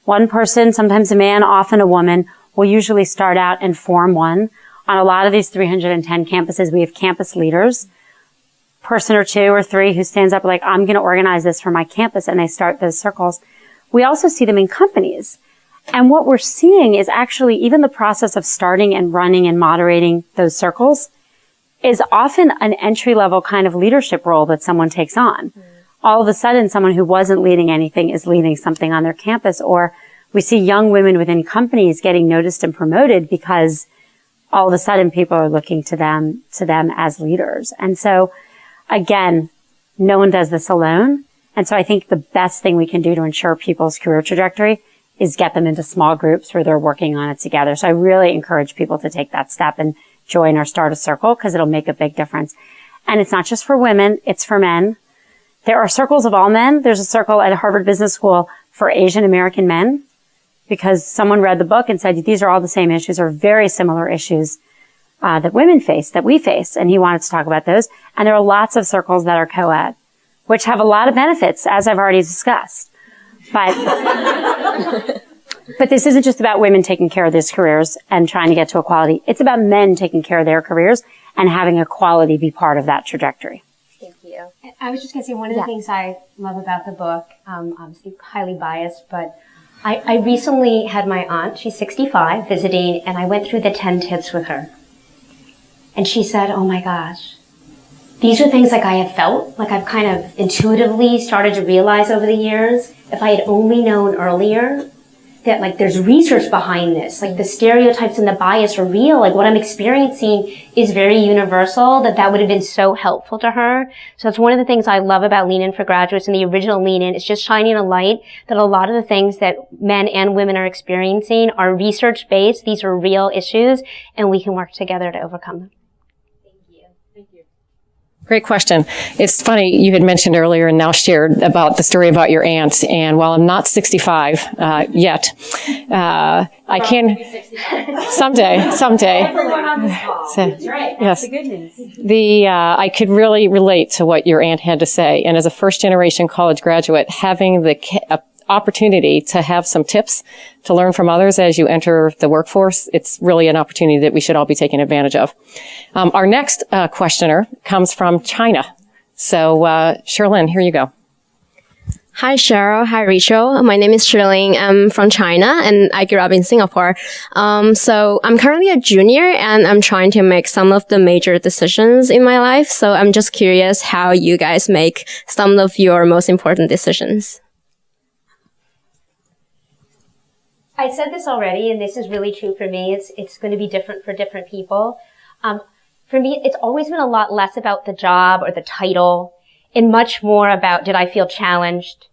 One person, sometimes a man, often a woman, will usually start out and form one. On a lot of these 310 campuses, we have campus leaders, person or two or three who stands up like, I'm going to organize this for my campus, and they start those circles. We also see them in companies. And what we're seeing is actually even the process of starting and running and moderating those circles is often an entry-level kind of leadership role that someone takes on. All of a sudden, someone who wasn't leading anything is leading something on their campus, or we see young women within companies getting noticed and promoted because all of a sudden people are looking to them as leaders. And so again, no one does this alone. And so I think the best thing we can do to ensure people's career trajectory is get them into small groups where they're working on it together. So I really encourage people to take that step and join or start a circle because it'll make a big difference. And it's not just for women, it's for men. There are circles of all men. There's a circle at Harvard Business School for Asian American men, because someone read the book and said, these are all the same issues or very similar issues that women face, that we face. And he wanted to talk about those. And there are lots of circles that are co-ed, which have a lot of benefits, as I've already discussed. But this isn't just about women taking care of their careers and trying to get to equality. It's about men taking care of their careers and having equality be part of that trajectory. Thank you. I was just going to say one of the things I love about the book, obviously highly biased, but I recently had my aunt, she's 65, visiting, and I went through the 10 tips with her. And she said, oh my gosh, these are things like I have felt, like I've kind of intuitively started to realize over the years. If I had only known earlier that like there's research behind this, like the stereotypes and the bias are real, like what I'm experiencing is very universal, that would have been so helpful to her. So that's one of the things I love about Lean In for Graduates, and the original Lean In is just shining a light that a lot of the things that men and women are experiencing are research-based, these are real issues, and we can work together to overcome them. Great question. It's funny, you had mentioned earlier and now shared about the story about your aunt. And while I'm not 65 yet, I can someday. Everyone on this call. That's right. That's the good news. I could really relate to what your aunt had to say. And as a first generation college graduate, having the opportunity to have some tips to learn from others as you enter the workforce, it's really an opportunity that we should all be taking advantage of. Our next questioner comes from China. So, Sherilyn, here you go. Hi, Cheryl. Hi, Rachel. My name is Shirling. I'm from China and I grew up in Singapore. So I'm currently a junior and I'm trying to make some of the major decisions in my life. So I'm just curious how you guys make some of your most important decisions. I said this already, and this is really true for me. It's going to be different for different people. For me, it's always been a lot less about the job or the title and much more about, did I feel challenged?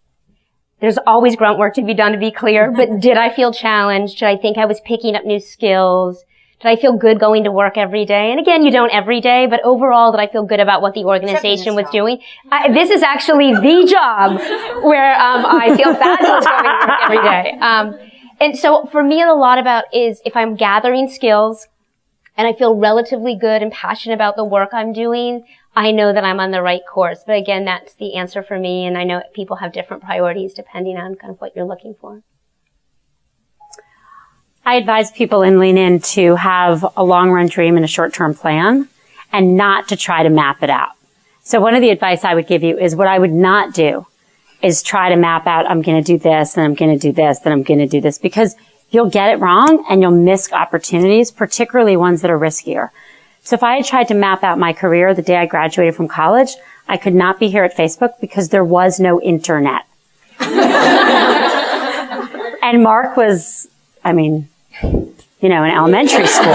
There's always grunt work to be done, to be clear, but did I feel challenged? Did I think I was picking up new skills? Did I feel good going to work every day? And again, you don't every day, but overall, did I feel good about what the organization was doing? This is actually the job where I feel fabulous going to work every day. And so for me, a lot about is if I'm gathering skills and I feel relatively good and passionate about the work I'm doing, I know that I'm on the right course. But again, that's the answer for me. And I know people have different priorities depending on kind of what you're looking for. I advise people in Lean In to have a long-run dream and a short-term plan and not to try to map it out. So one of the advice I would give you is what I would not do is try to map out, I'm going to do this, and I'm going to do this, then I'm going to do this, because you'll get it wrong and you'll miss opportunities, particularly ones that are riskier. So if I had tried to map out my career the day I graduated from college, I could not be here at Facebook because there was no internet. And Mark was, in elementary school.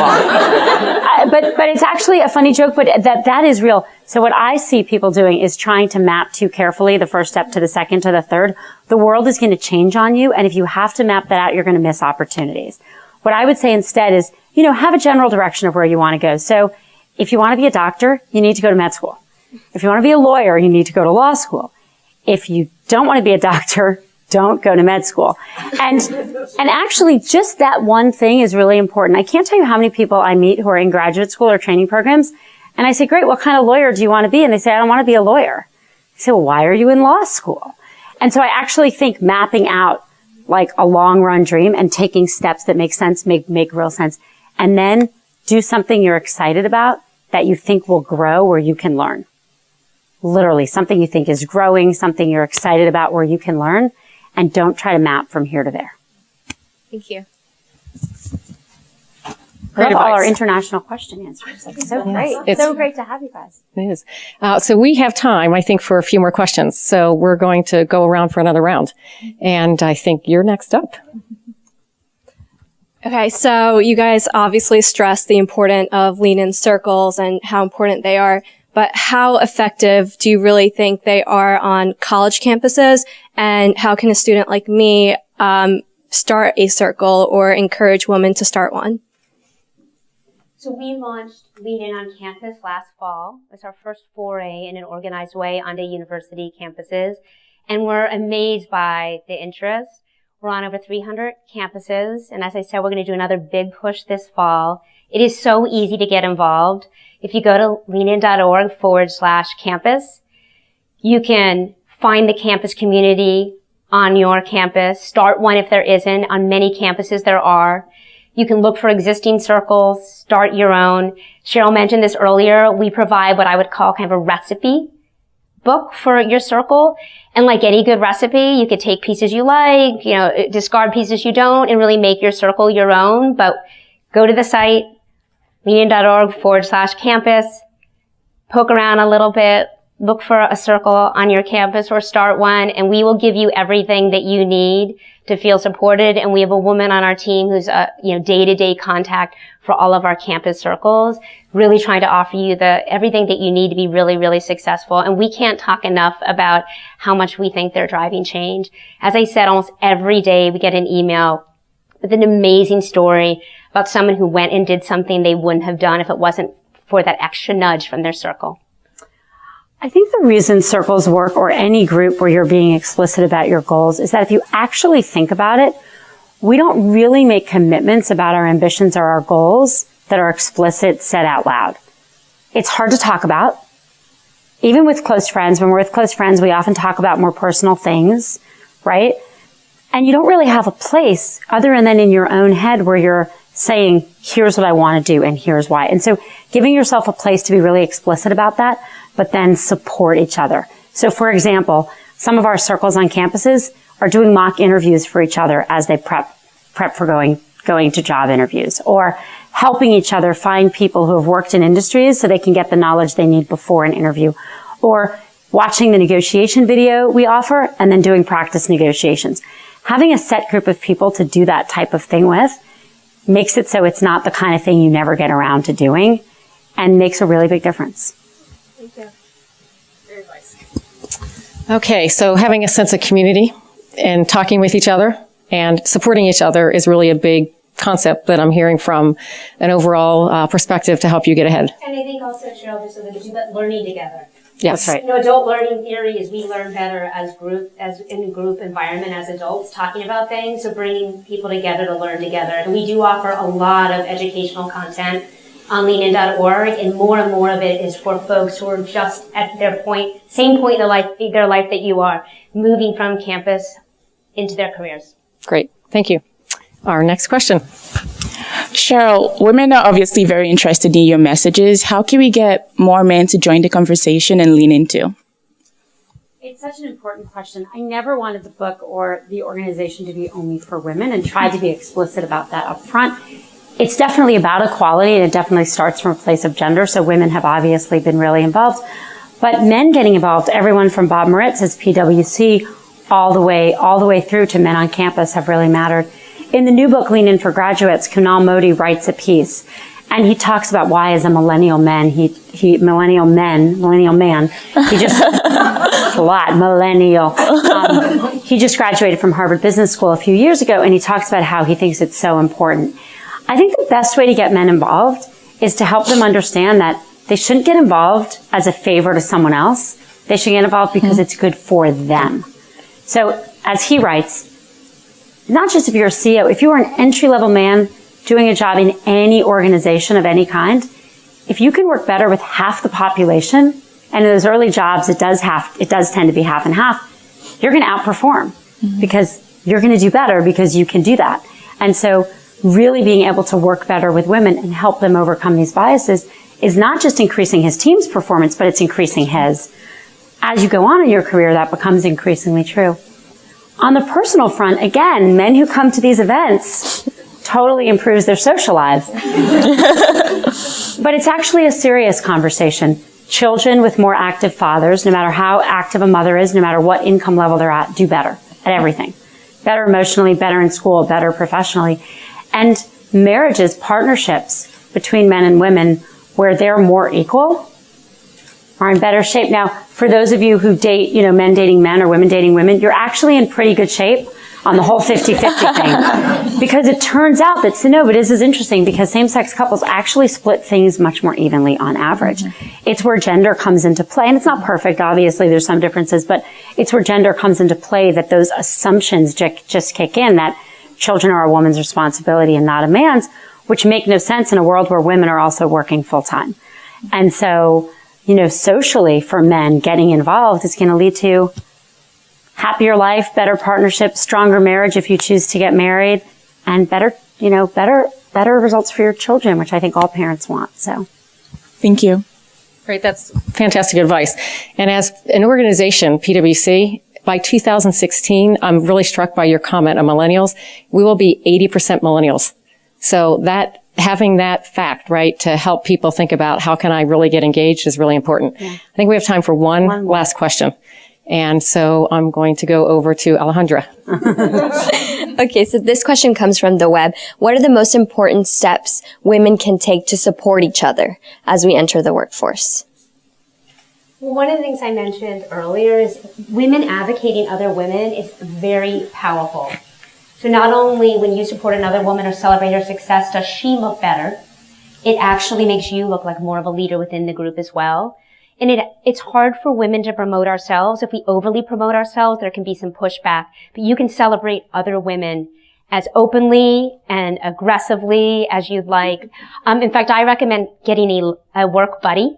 But it's actually a funny joke, but that is real. So what I see people doing is trying to map too carefully the first step to the second to the third. The world is going to change on you, and if you have to map that out, you're going to miss opportunities. What I would say instead is, have a general direction of where you want to go. So if you want to be a doctor, you need to go to med school. If you want to be a lawyer, you need to go to law school. If you don't want to be a doctor, don't go to med school. And actually just that one thing is really important. I can't tell you how many people I meet who are in graduate school or training programs. And I say, great, what kind of lawyer do you want to be? And they say, I don't want to be a lawyer. I say, well, why are you in law school? And so I actually think mapping out like a long run dream and taking steps that make sense, make real sense. And then do something you're excited about that you think will grow where you can learn. Literally something you think is growing, something you're excited about where you can learn. And don't try to map from here to there. Thank you. I love all our international question answers. That's so great. It's so great to have you guys. It is. So we have time, I think, for a few more questions. So we're going to go around for another round. And I think you're next up. Okay, so you guys obviously stressed the importance of Lean In circles and how important they are. But how effective do you really think they are on college campuses? And how can a student like me start a circle or encourage women to start one? So we launched Lean In on campus last fall. It's our first foray in an organized way onto university campuses. And we're amazed by the interest. We're on over 300 campuses. And as I said, we're going to do another big push this fall. It is so easy to get involved. If you go to leanin.org/campus, you can find the campus community on your campus. Start one if there isn't. On many campuses there are. You can look for existing circles, start your own. Sheryl mentioned this earlier. We provide what I would call kind of a recipe book for your circle. And like any good recipe, you could take pieces you like, discard pieces you don't, and really make your circle your own. But go to the site, leanin.org/campus, poke around a little bit, look for a circle on your campus or start one, and we will give you everything that you need to feel supported. And we have a woman on our team who's day-to-day contact for all of our campus circles, really trying to offer you everything that you need to be really, really successful. And we can't talk enough about how much we think they're driving change. As I said, almost every day we get an email with an amazing story about someone who went and did something they wouldn't have done if it wasn't for that extra nudge from their circle. I think the reason circles work, or any group where you're being explicit about your goals, is that if you actually think about it, we don't really make commitments about our ambitions or our goals that are explicit, said out loud. It's hard to talk about. Even with close friends, when we're with close friends, we often talk about more personal things, right? And you don't really have a place other than in your own head where you're saying, here's what I want to do and here's why. And so giving yourself a place to be really explicit about that, but then support each other. So for example, some of our circles on campuses are doing mock interviews for each other as they prep for going to job interviews, or helping each other find people who have worked in industries so they can get the knowledge they need before an interview, or watching the negotiation video we offer and then doing practice negotiations. Having a set group of people to do that type of thing with makes it so it's not the kind of thing you never get around to doing, and makes a really big difference. Thank you. Very nice. Okay, so having a sense of community and talking with each other and supporting each other is really a big concept that I'm hearing from an overall perspective to help you get ahead. And I think also, Sheryl, just so that you that learning together. Yes. That's right. You know, adult learning theory is we learn better as in a group environment as adults talking about things. So bringing people together to learn together. And we do offer a lot of educational content on leanin.org, and more of it is for folks who are just at their same point in their life that you are, moving from campus into their careers. Great. Thank you. Our next question. Sheryl, women are obviously very interested in your messages. How can we get more men to join the conversation and lean into? It's such an important question. I never wanted the book or the organization to be only for women, and tried to be explicit about that up front. It's definitely about equality, and it definitely starts from a place of gender. So women have obviously been really involved, but men getting involved, everyone from Bob Moritz's PwC all the way through to men on campus have really mattered. In the new book, Lean In for Graduates, Kunal Modi writes a piece, and he talks about why as a millennial man, he just, it's a lot, millennial. He just graduated from Harvard Business School a few years ago, and he talks about how he thinks it's so important. I think the best way to get men involved is to help them understand that they shouldn't get involved as a favor to someone else. They should get involved because it's good for them. So as he writes, not just if you're a CEO, if you're an entry-level man doing a job in any organization of any kind, if you can work better with half the population, and in those early jobs, it does tend to be half and half, you're going to outperform because you're going to do better because you can do that. And so really being able to work better with women and help them overcome these biases is not just increasing his team's performance, but it's increasing his. As you go on in your career, that becomes increasingly true. On the personal front, again, men who come to these events totally improves their social lives. But it's actually a serious conversation. Children with more active fathers, no matter how active a mother is, no matter what income level they're at, do better at everything. Better emotionally, better in school, better professionally. And marriages, partnerships between men and women where they're more equal are in better shape. Now, for those of you who date, men dating men or women dating women, you're actually in pretty good shape on the whole 50-50 thing. Because it turns out that, but this is interesting because same-sex couples actually split things much more evenly on average. It's where gender comes into play, and it's not perfect, obviously, there's some differences, but it's where gender comes into play, that those assumptions just kick in, that children are a woman's responsibility and not a man's, which make no sense in a world where women are also working full-time. And so, socially for men, getting involved is going to lead to happier life, better partnership, stronger marriage if you choose to get married, and better results for your children, which I think all parents want. So, thank you. Great. That's fantastic advice. And as an organization, PwC, by 2016, I'm really struck by your comment on millennials. We will be 80% millennials. So having that fact, right, to help people think about how can I really get engaged is really important. Yeah. I think we have time for one last question. And so I'm going to go over to Alejandra. Okay, so this question comes from the web. What are the most important steps women can take to support each other as we enter the workforce? Well, one of the things I mentioned earlier is women advocating other women is very powerful. So not only when you support another woman or celebrate her success, does she look better, it actually makes you look like more of a leader within the group as well. And it's hard for women to promote ourselves. If we overly promote ourselves, there can be some pushback. But you can celebrate other women as openly and aggressively as you'd like. In fact, I recommend getting a work buddy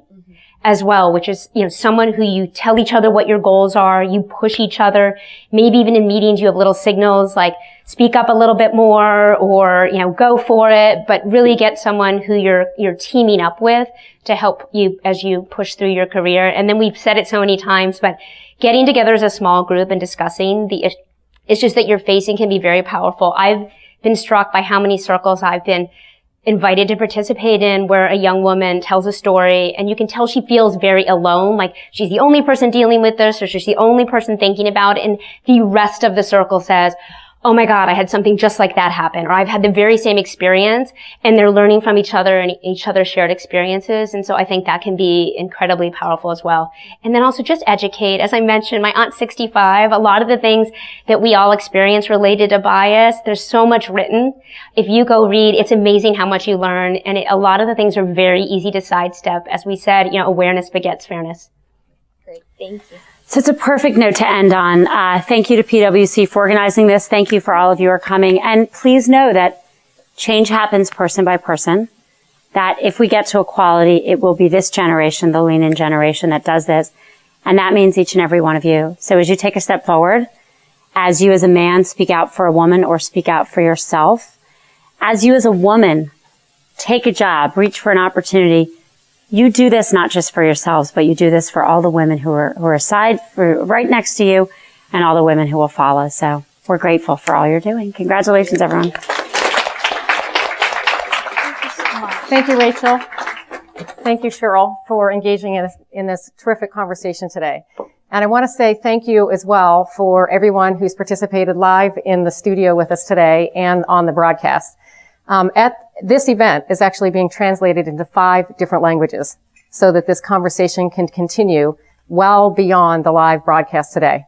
as well, which is, someone who you tell each other what your goals are, you push each other. Maybe even in meetings you have little signals like speak up a little bit more or, go for it, but really get someone who you're teaming up with to help you as you push through your career. And then we've said it so many times, but getting together as a small group and discussing the issues that you're facing can be very powerful. I've been struck by how many circles I've been invited to participate in where a young woman tells a story and you can tell she feels very alone, like she's the only person dealing with this or she's the only person thinking about it, and the rest of the circle says, oh my God, I had something just like that happen, or I've had the very same experience, and they're learning from each other and each other's shared experiences. And so I think that can be incredibly powerful as well. And then also just educate. As I mentioned, my aunt's 65. A lot of the things that we all experience related to bias, there's so much written. If you go read, it's amazing how much you learn. And a lot of the things are very easy to sidestep. As we said, awareness begets fairness. Great. Thank you. So it's a perfect note to end on. Thank you to PwC for organizing this. Thank you for all of you who are coming. And please know that change happens person by person, that if we get to equality, it will be this generation, the lean-in generation, that does this. And that means each and every one of you. So as you take a step forward, as you as a man speak out for a woman or speak out for yourself, as you as a woman take a job, reach for an opportunity, you do this not just for yourselves, but you do this for all the women who are right next to you and all the women who will follow. So we're grateful for all you're doing. Congratulations, everyone. Thank you, Rachel. Thank you, Sheryl, for engaging in this terrific conversation today. And I want to say thank you as well for everyone who's participated live in the studio with us today and on the broadcast. This event is actually being translated into 5 different languages so that this conversation can continue well beyond the live broadcast today.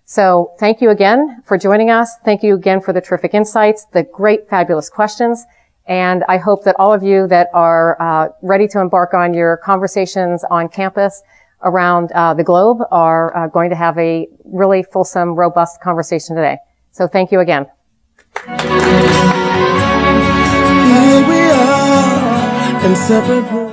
So thank you again for joining us. Thank you again for the terrific insights, the great, fabulous questions. And I hope that all of you that are ready to embark on your conversations on campus around the globe are going to have a really fulsome, robust conversation today. So thank you again. Here we are in separate rooms.